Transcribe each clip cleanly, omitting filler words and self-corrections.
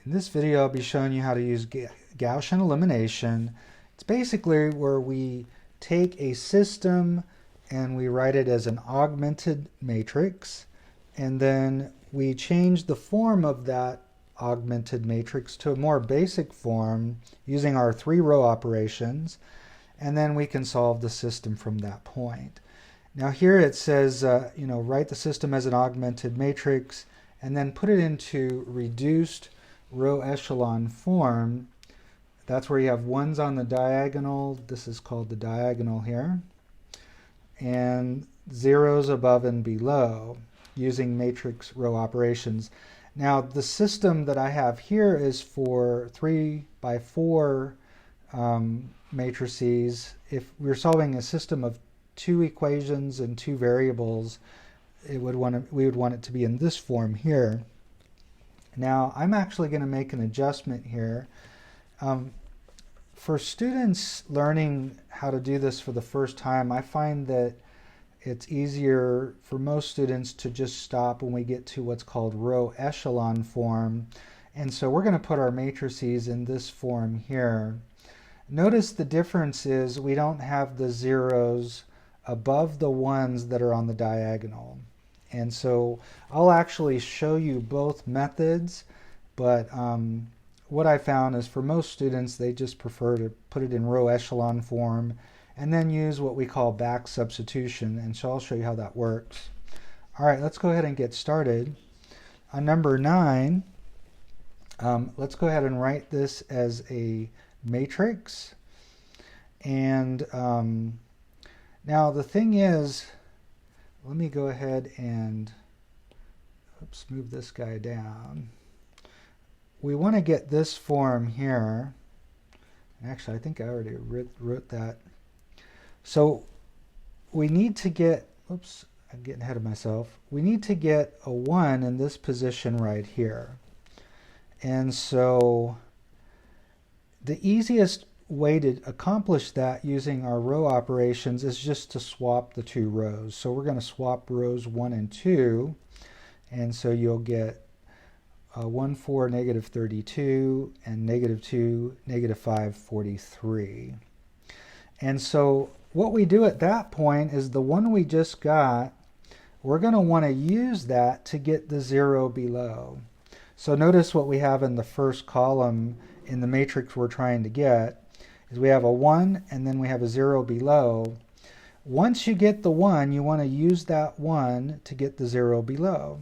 In this video, I'll be showing you how to use Gaussian elimination. It's basically where we take a system and we write it as an augmented matrix, and then we change the form of that augmented matrix to a more basic form using our 3-row operations, and then we can solve the system from that point. Now here it says, write the system as an augmented matrix and then put it into reduced row echelon form. That's where you have ones on the diagonal. This is called the diagonal here. And zeros above and below using matrix row operations. Now the system that I have here is for 3x4 matrices. If we're solving a system of 2 equations and 2 variables, we would want it to be in this form here. Now I'm actually going to make an adjustment here. For students learning how to do this for the first time, I find that it's easier for most students to just stop when we get to what's called row echelon form. And so we're going to put our matrices in this form here. Notice the difference is we don't have the zeros above the ones that are on the diagonal. And so I'll actually show you both methods, but what I found is for most students, they just prefer to put it in row echelon form and then use what we call back substitution. And so I'll show you how that works. All right, let's go ahead and get started. On number 9, let's go ahead and write this as a matrix. And now the thing is, let me go ahead and move this guy down. We want to get this form here. Actually, I think I already wrote that. So we need to get, oops, I'm getting ahead of myself. We need to get a 1 in this position right here. And so the easiest way to accomplish that using our row operations is just to swap the 2 rows. So we're going to swap rows 1 and 2, and so you'll get 1, 4, negative 32, and negative 2, negative 5, 43. And so what we do at that point is the one we just got, we're going to want to use that to get the 0 below. So notice what we have in the first column in the matrix we're trying to get is we have a 1 and then we have a 0 below. Once you get the 1, you want to use that 1 to get the 0 below.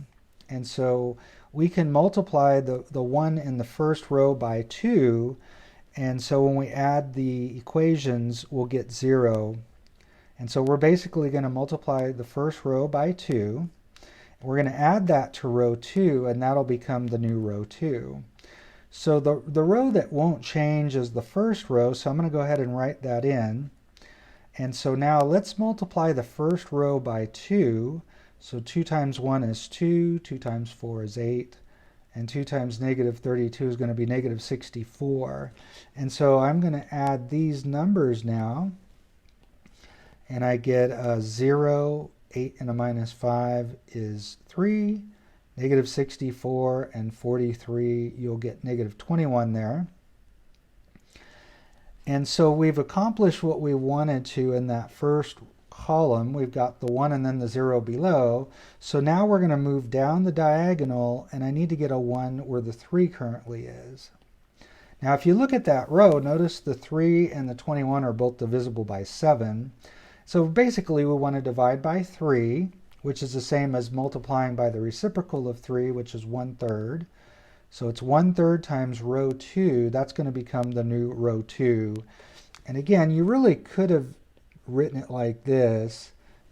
And so we can multiply the 1 in the first row by 2, and so when we add the equations, we'll get 0. And so we're basically going to multiply the first row by 2. We're going to add that to row 2, and that'll become the new row 2. So the row that won't change is the first row, so I'm going to go ahead and write that in. And so now let's multiply the first row by 2. So 2 times 1 is 2, 2 times 4 is 8, and 2 times negative 32 is going to be negative 64. And so I'm going to add these numbers now, and I get 0, 8 and a minus 5 is 3, negative 64 and 43, you'll get negative 21 there. And so we've accomplished what we wanted to in that first column. We've got the 1 and then the 0 below. So now we're going to move down the diagonal, and I need to get a 1 where the 3 currently is. Now if you look at that row, notice the 3 and the 21 are both divisible by 7. So basically we want to divide by 3, which is the same as multiplying by the reciprocal of 3, which is 1/3. So it's 1/3 times row 2. That's going to become the new row 2. And again, you really could have written it like this,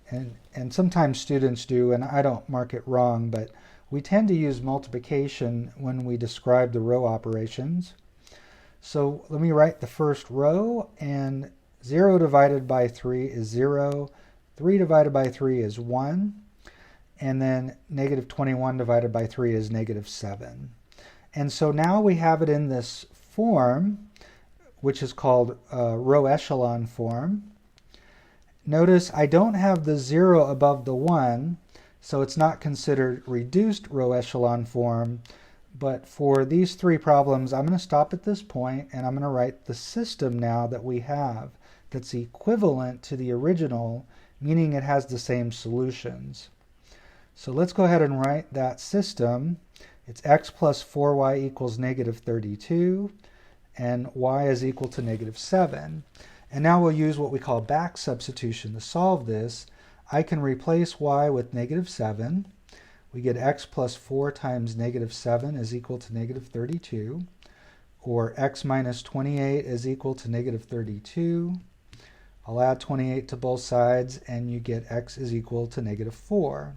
and sometimes students do, and I don't mark it wrong, but we tend to use multiplication when we describe the row operations. So let me write the first row, and 0 divided by 3 is 0, 3 divided by 3 is 1, and then negative 21 divided by 3 is negative 7. And so now we have it in this form, which is called row echelon form. Notice I don't have the 0 above the 1, so it's not considered reduced row echelon form, But for these three problems, I'm going to stop at this point and I'm going to write the system now that we have that's equivalent to the original, meaning it has the same solutions. So let's go ahead and write that system. It's x plus 4y equals negative 32, and y is equal to negative 7. And now we'll use what we call back substitution to solve this. I can replace y with negative 7. We get x plus 4 times negative 7 is equal to negative 32, or x minus 28 is equal to negative 32. I'll add 28 to both sides, and you get x is equal to negative 4.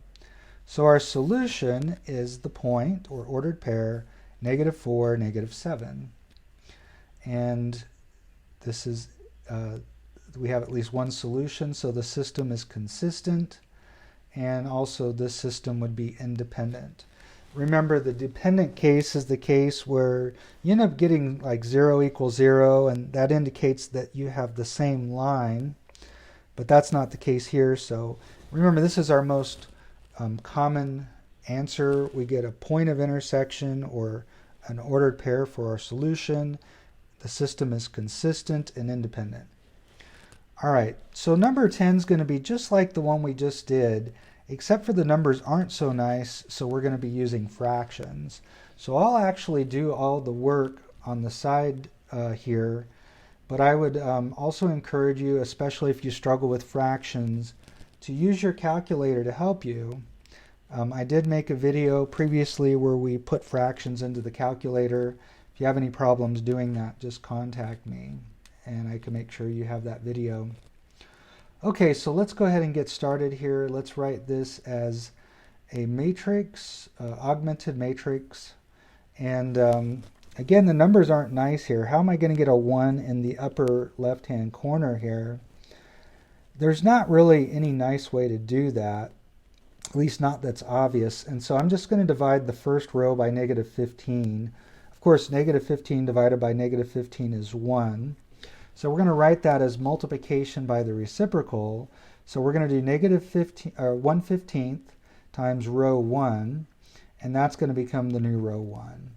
So our solution is the point, or ordered pair, negative 4, negative 7. And this is, we have at least one solution, so the system is consistent. And also this system would be independent. Remember, the dependent case is the case where you end up getting like 0 equals 0, and that indicates that you have the same line, but that's not the case here. So remember, this is our most common answer. We get a point of intersection or an ordered pair for our solution. The system is consistent and independent. All right, so number 10 is going to be just like the one we just did, except for the numbers aren't so nice, so we're going to be using fractions. So I'll actually do all the work on the side here, but I would also encourage you, especially if you struggle with fractions, to use your calculator to help you. I did make a video previously where we put fractions into the calculator. If you have any problems doing that, just contact me, and I can make sure you have that video. Okay, so let's go ahead and get started here. Let's write this as a matrix, augmented matrix. And again, the numbers aren't nice here. How am I going to get a 1 in the upper left-hand corner here? There's not really any nice way to do that, at least not that's obvious. And so I'm just going to divide the first row by negative 15. Of course, negative 15 divided by negative 15 is 1. So we're going to write that as multiplication by the reciprocal. So we're going to do negative 15, or 1/15 times row 1, and that's going to become the new row 1.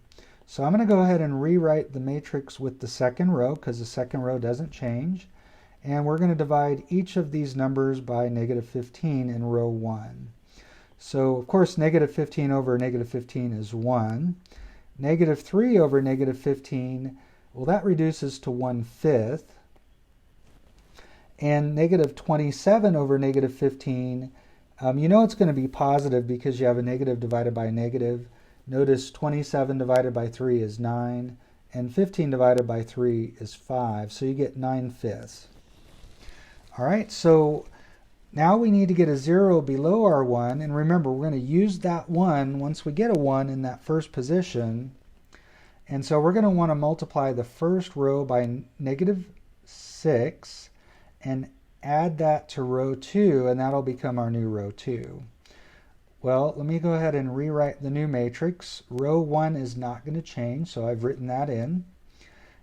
So I'm going to go ahead and rewrite the matrix with the second row, because the second row doesn't change. And we're going to divide each of these numbers by negative 15 in row 1. So of course, negative 15 over negative 15 is 1. Negative 3 over negative 15, well, that reduces to 1/5. And negative 27 over negative 15, you know it's going to be positive because you have a negative divided by a negative. Notice 27 divided by 3 is 9, and 15 divided by 3 is 5. So you get 9/5. All right, so now we need to get a 0 below our 1. And remember, we're going to use that 1 once we get a 1 in that first position. And so we're going to want to multiply the first row by negative 6 and add that to row 2, and that'll become our new row 2. Well, let me go ahead and rewrite the new matrix. Row 1 is not going to change, so I've written that in.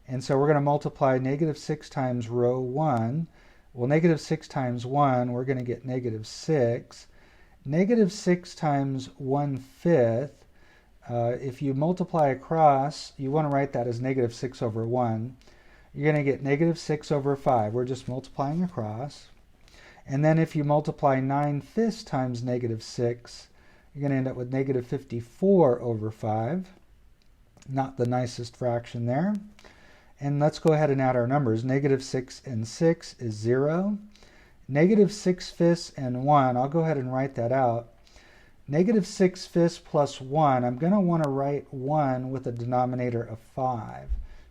And so we're going to multiply negative 6 times row 1. Well, negative 6 times 1, we're going to get negative 6. Negative 6 times 1/5. If you multiply across, you want to write that as negative 6 over 1. You're going to get negative 6 over 5. We're just multiplying across. And then if you multiply 9/5 times negative 6, you're going to end up with negative 54 over 5. Not the nicest fraction there. And let's go ahead and add our numbers. Negative 6 and 6 is 0. Negative 6/5 and 1, I'll go ahead and write that out. Negative 6/5 plus 1, I'm going to want to write 1 with a denominator of 5.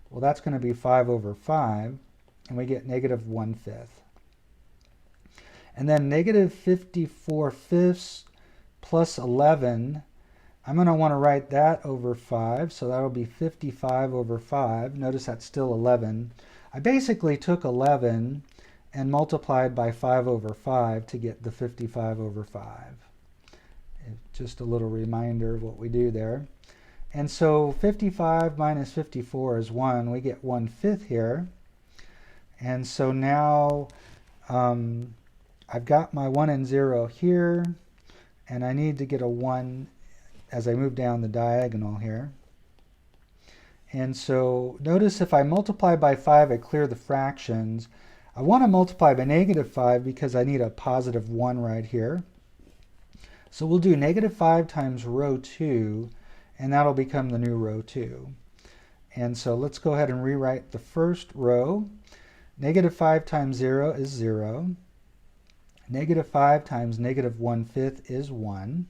Well, that's going to be 5 over 5, and we get negative 1/5. And then negative 54/5 plus 11, I'm going to want to write that over 5, so that'll be 55 over 5. Notice that's still 11. I basically took 11 and multiplied by 5 over 5 to get the 55 over 5. Just a little reminder of what we do there. And so 55 minus 54 is 1. We get 1/5 here. And so now I've got my 1 and 0 here, and I need to get a 1 as I move down the diagonal here. And so notice if I multiply by 5, I clear the fractions. I want to multiply by negative 5 because I need a positive 1 right here. So we'll do negative 5 times row 2, and that'll become the new row 2. And so let's go ahead and rewrite the first row. Negative 5 times 0 is 0. Negative 5 times negative 1/5 is 1.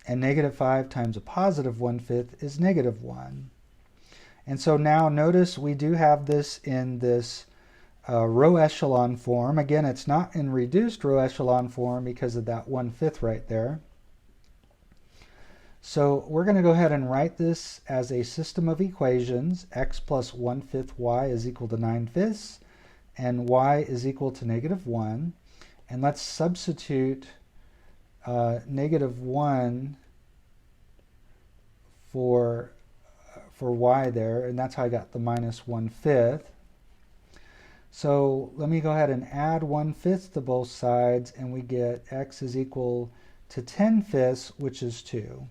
And negative 5 times a positive 1/5 is negative 1. And so now notice we do have this in this row echelon form. Again, it's not in reduced row echelon form because of that 1/5 right there. So we're going to go ahead and write this as a system of equations. X plus 1/5 y is equal to 9/5, and y is equal to negative 1. And let's substitute negative 1 for y there, and that's how I got the minus 1/5. So let me go ahead and add 1/5 to both sides, and we get x is equal to 10/5, which is 2.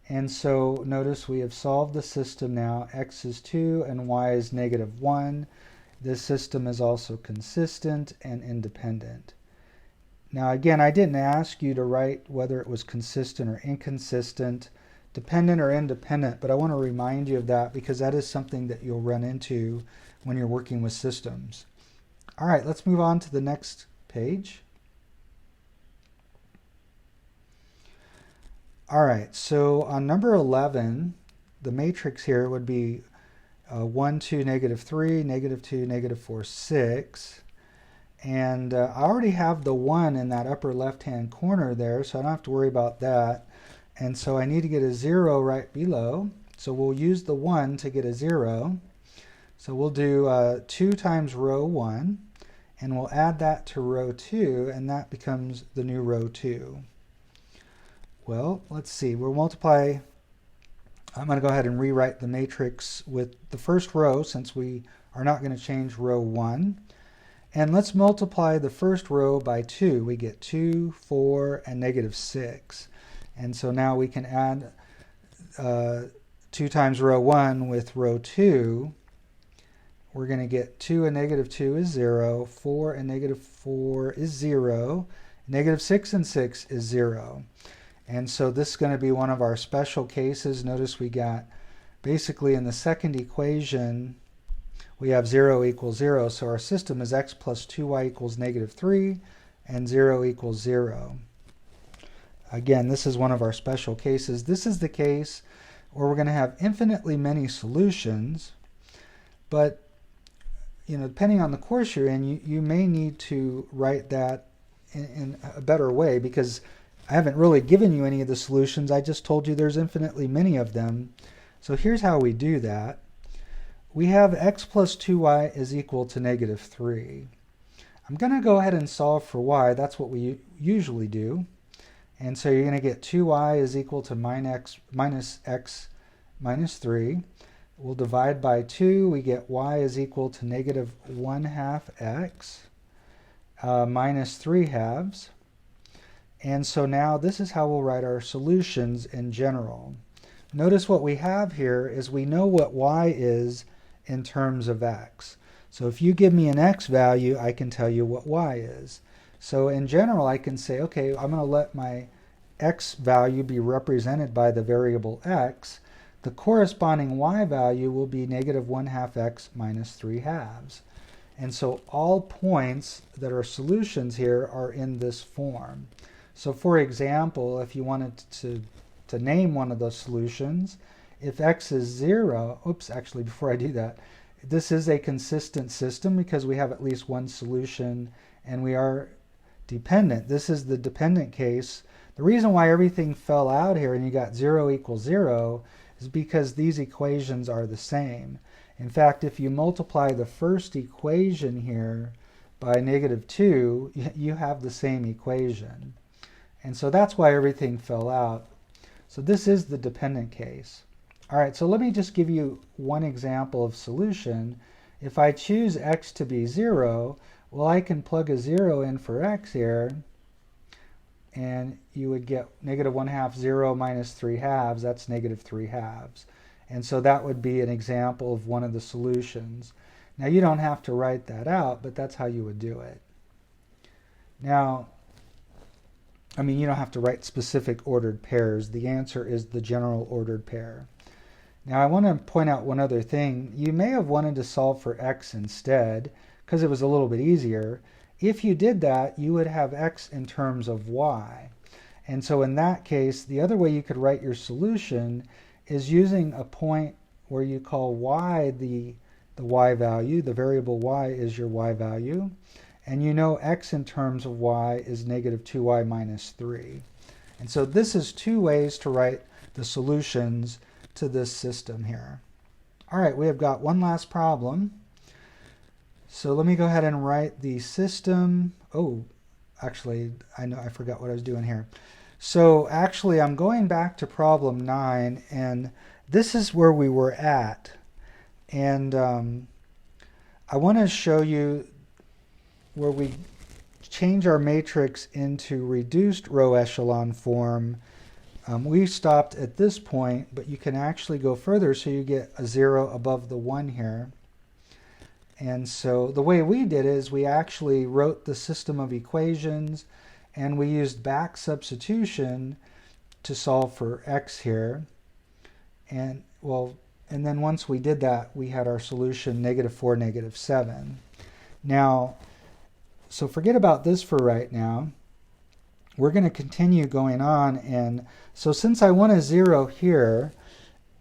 And so notice we have solved the system now. X is 2 and y is negative 1. This system is also consistent and independent. Now again, I didn't ask you to write whether it was consistent or inconsistent, dependent or independent, but I want to remind you of that because that is something that you'll run into when you're working with systems. All right, let's move on to the next page. All right, so on number 11, the matrix here would be 1, 2, negative 3, negative 2, negative 4, 6. And I already have the 1 in that upper left-hand corner there, so I don't have to worry about that. And so I need to get a 0 right below. So we'll use the 1 to get a 0. So we'll do 2 times row 1, and we'll add that to row 2, and that becomes the new row 2. Well, let's see. We'll multiply. I'm going to go ahead and rewrite the matrix with the first row since we are not going to change row 1. And let's multiply the first row by 2. We get 2, 4, and negative 6. And so now we can add 2 times row 1 with row 2. We're going to get 2 and negative 2 is 0. 4 and negative 4 is 0. Negative 6 and 6 is 0. And so this is going to be one of our special cases. Notice we got basically in the second equation, we have 0 equals 0. So our system is x plus 2y equals negative 3 and 0 equals 0. Again, this is one of our special cases. This is the case where we're going to have infinitely many solutions, but depending on the course you're in, you may need to write that in a better way because I haven't really given you any of the solutions. I just told you there's infinitely many of them. So here's how we do that. We have x plus 2y is equal to negative 3. I'm going to go ahead and solve for y. That's what we usually do. And so you're going to get 2y is equal to minus x minus 3. We'll divide by 2. We get y is equal to negative 1/2 x minus 3/2. And so now this is how we'll write our solutions in general. Notice what we have here is we know what y is in terms of x. So if you give me an x value, I can tell you what y is. So in general, I can say, okay, I'm going to let my x value be represented by the variable x. The corresponding y value will be negative 1/2 x minus 3/2. And so all points that are solutions here are in this form. So for example, if you wanted to name one of those solutions, if x is 0, oops, actually before I do that, this is a consistent system because we have at least one solution and we are dependent. This is the dependent case. The reason why everything fell out here and you got 0 equals 0 is because these equations are the same. In fact, if you multiply the first equation here by negative 2, you have the same equation. And so that's why everything fell out. So this is the dependent case. All right, so let me just give you one example of solution. If I choose x to be 0, well, I can plug a 0 in for x here, and you would get negative 1/2, 0 minus 3/2, that's negative 3/2. And so that would be an example of one of the solutions. Now you don't have to write that out, but that's how you would do it. Now, I mean, you don't have to write specific ordered pairs. The answer is the general ordered pair. Now I want to point out one other thing. You may have wanted to solve for x instead because it was a little bit easier. If you did that, you would have x in terms of y. And so in that case, the other way you could write your solution is using a point where you call y the y value. The variable y is your y value. And you know x in terms of y is negative 2y minus 3. And so this is two ways to write the solutions to this system here. All right, we have got one last problem. So let me go ahead and write the system. Oh, actually, I forgot what I was doing here. So actually, I'm going back to problem 9, and this is where we were at. And I want to show you where we change our matrix into reduced row echelon form. We stopped at this point, but you can actually go further, so you get a 0 above the 1 here. And so the way we did is we actually wrote the system of equations, and we used back substitution to solve for x here. And then once we did that, we had our solution negative 4, negative 7. Now, so forget about this for right now. We're going to continue going on, and so since I want a 0 here,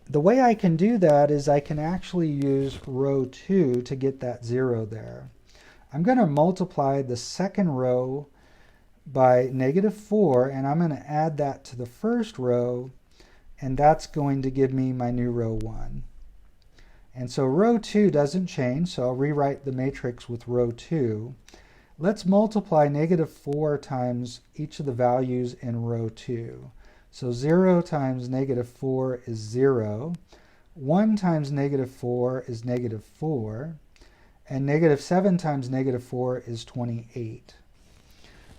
the way I can do that is I can actually use row 2 to get that 0 there. I'm going to multiply the second row by negative 4, and I'm going to add that to the first row, and that's going to give me my new row 1. And so row 2 doesn't change, so I'll rewrite the matrix with row 2. Let's multiply negative 4 times each of the values in row 2. So 0 times negative 4 is 0. 1 times negative 4 is negative 4. And negative 7 times negative 4 is 28.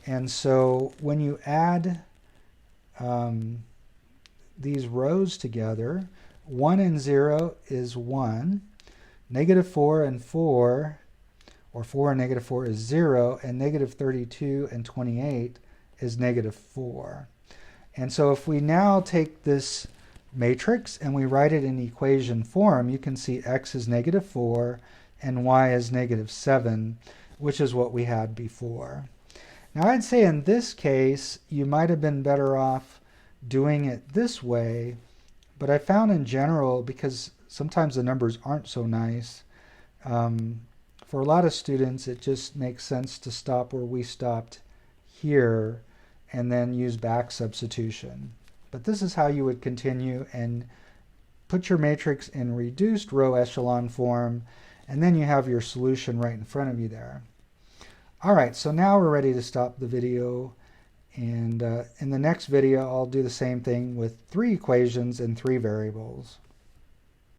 And so when you add these rows together, 1 and 0 is 1. Negative 4 and 4, or 4 and negative 4 is 0, and negative 32 and 28 is negative 4. And so if we now take this matrix and we write it in equation form, you can see x is negative 4 and y is negative 7, which is what we had before. Now I'd say in this case, you might have been better off doing it this way, but I found in general, because sometimes the numbers aren't so nice, for a lot of students, it just makes sense to stop where we stopped here and then use back substitution. But this is how you would continue and put your matrix in reduced row echelon form, and then you have your solution right in front of you there. All right, so now we're ready to stop the video, and in the next video I'll do the same thing with 3 equations and 3 variables.